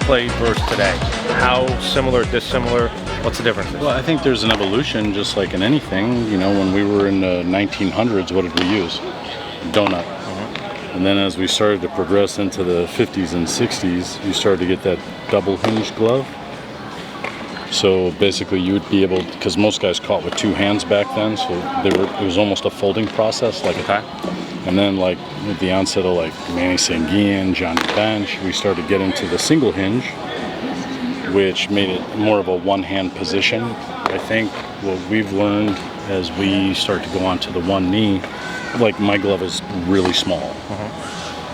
played versus today? How similar, dissimilar? What's the difference? Well, I think there's an evolution, just like in anything. You know, when we were in the 1900s, what did we use? Donut. And then as we started to progress into the 50s and 60s, you started to get that double hinged glove. So basically you would be able, because most guys caught with two hands back then, so it was almost a folding process. And then like with the onset of like Manny Sanguian, Johnny Bench, we started to get into the single hinge, which made it more of a one-hand position. I think what we've learned as we start to go on to the one knee, like my glove is really small.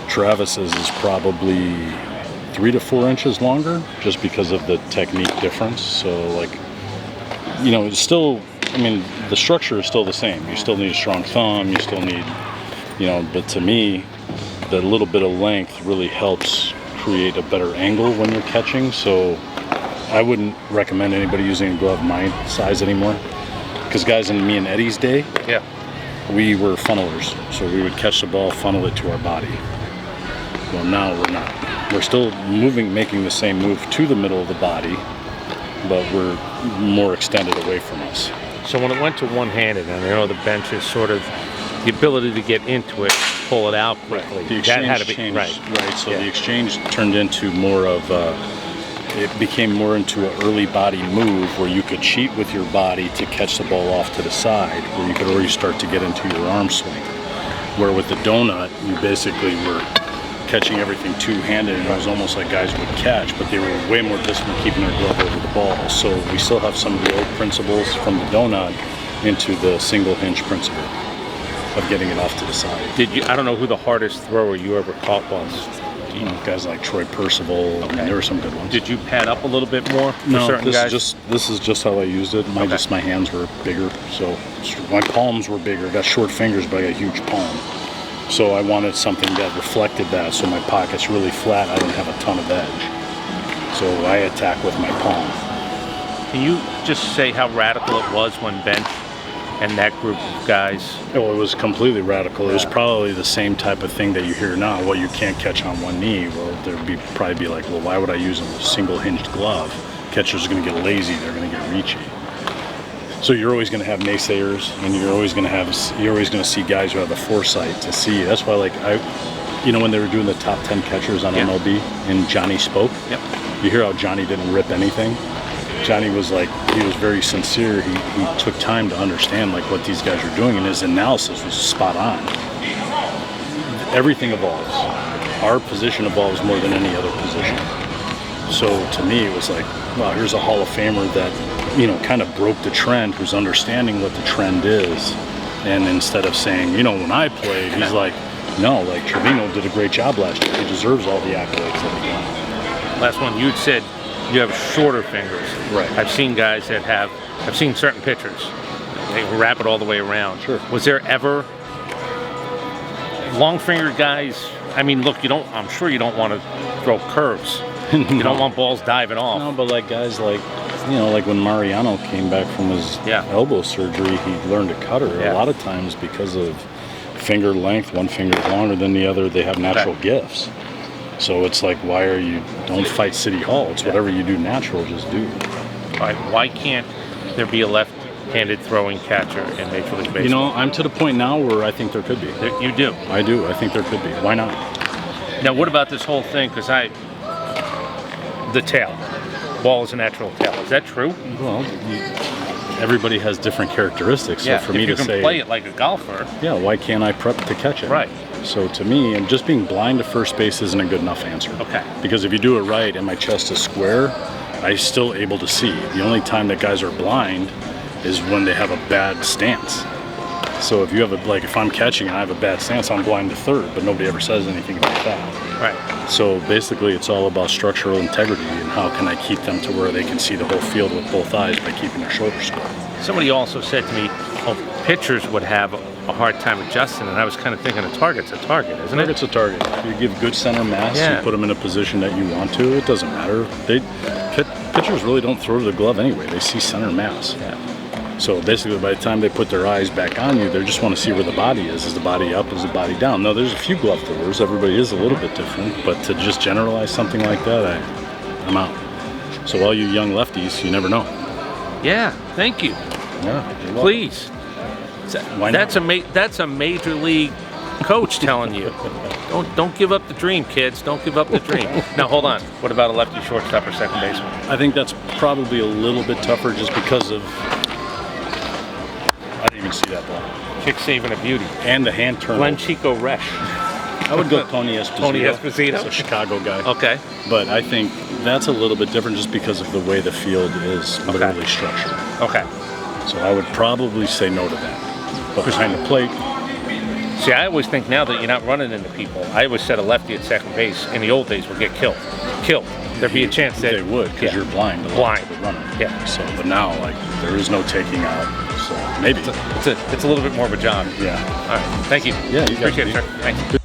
Travis's is probably 3 to 4 inches longer, just because of the technique difference. So like, you know, it's still, I mean, the structure is still the same. You still need a strong thumb, you still need, you know, but to me, the little bit of length really helps create a better angle when you're catching. So I wouldn't recommend anybody using a glove my size anymore. Because guys in me and Eddie's day, we were funnelers. So we would catch the ball, funnel it to our body. Well, now we're not. We're still making the same move to the middle of the body, but we're more extended away from us. So when it went to one-handed, and I know the bench is sort of the ability to get into it, pull it out quickly. The exchange that had to be changed, right. So the exchange turned into more of it became more into an early body move where you could cheat with your body to catch the ball off to the side, where you could already start to get into your arm swing. Where with the donut, you basically were catching everything two-handed, and it was almost like guys would catch, but they were way more disciplined keeping their glove over the ball. So we still have some of the old principles from the donut into the single hinge principle of getting it off to the side. Did you? I don't know who the hardest thrower you ever caught was. You know, guys like Troy Percival. I mean, there were some good ones. Did you pad up a little bit more for No, certain guys? this is just how I used it. My hands were bigger, so my palms were bigger. I got short fingers, but I got a huge palm. So I wanted something that reflected that, so my pocket's really flat. I didn't have a ton of edge. So I attack with my palm. Can you just say how radical it was when Bench and that group of guys? Well, it was completely radical. It was probably the same type of thing that you hear now. Well, you can't catch on one knee. Well, there'd probably be like, well, why would I use a single hinged glove? Catchers are going to get lazy. They're going to get reachy. So you're always going to have naysayers, and you're always going to see guys who have the foresight to see. That's why, like, you know, when they were doing the top 10 catchers on MLB, and Johnny spoke. You hear how Johnny didn't rip anything. Johnny was like, he was very sincere. He took time to understand like what these guys were doing, and his analysis was spot on. Everything evolves. Our position evolves more than any other position. So to me, it was like, wow, here's a Hall of Famer that, you know, kind of broke the trend, who's understanding what the trend is. And instead of saying, you know, when I played, he's like, no, like Trevino did a great job last year. He deserves all the accolades that he got. Last one, you'd said you have shorter fingers. Right. I've seen guys that have, I've seen certain pitchers, they wrap it all the way around. Sure. Was there ever long-fingered guys? I mean, look, I'm sure you don't want to throw curves. No. You don't want balls diving off. No, but like guys like, you know, like when Mariano came back from his elbow surgery, he learned to cutter. A lot of times because of finger length, one finger longer than the other, they have natural gifts. So it's like, don't fight City Hall. It's whatever you do natural, just do. All right, why can't there be a left-handed throwing catcher in Major League Baseball? You know, I'm to the point now where I think there could be. You do? I do. I think there could be. Why not? Now, what about this whole thing? Because the tail. Ball is a natural tail. Is that true? Well, everybody has different characteristics. So for me to say, if you can play it like a golfer. Yeah, why can't I prep to catch it? Right. So to me, and just being blind to first base isn't a good enough answer. Okay. Because if you do it right and my chest is square, I'm still able to see. The only time that guys are blind is when they have a bad stance. So if you have if I'm catching and I have a bad stance, I'm blind to third, but nobody ever says anything about that. Right. So basically it's all about structural integrity and how can I keep them to where they can see the whole field with both eyes by keeping their shoulders square. Somebody also said to me, pitchers would have a hard time adjusting, and I was kind of thinking a target's a target, isn't it? Target's a target. If you give good center mass, you put them in a position that you want to, it doesn't matter. Pitchers really don't throw to the glove anyway. They see center mass. Yeah. So basically by the time they put their eyes back on you, they just want to see where the body is. Is the body up? Is the body down? Now there's a few glove throwers. Everybody is a little bit different, but to just generalize something like that, I'm out. So all you young lefties, you never know. Yeah, thank you. Yeah, Please. Why not? That's a major league coach telling you. Don't give up the dream, kids. Don't give up the dream. Now hold on. What about a lefty shortstop or second baseman? I think that's probably a little bit tougher just because of. I didn't even see that ball. Kick saving a beauty. And the hand turn. Glenn Chico Resch. I would go Tony Esposito. Tony Esposito. He's a Chicago guy. Okay. But I think that's a little bit different just because of the way the field is literally structured. Okay. So I would probably say no to that. But behind the plate. See, I always think now that you're not running into people, I always said a lefty at second base in the old days would get killed. There'd be a chance that they would because you're blind. Blind. The runner. Yeah. So, but now, like, there is no taking out. So maybe it's a little bit more of a job. Yeah. All right. Thank you. Yeah. You Appreciate it, sir. Thanks.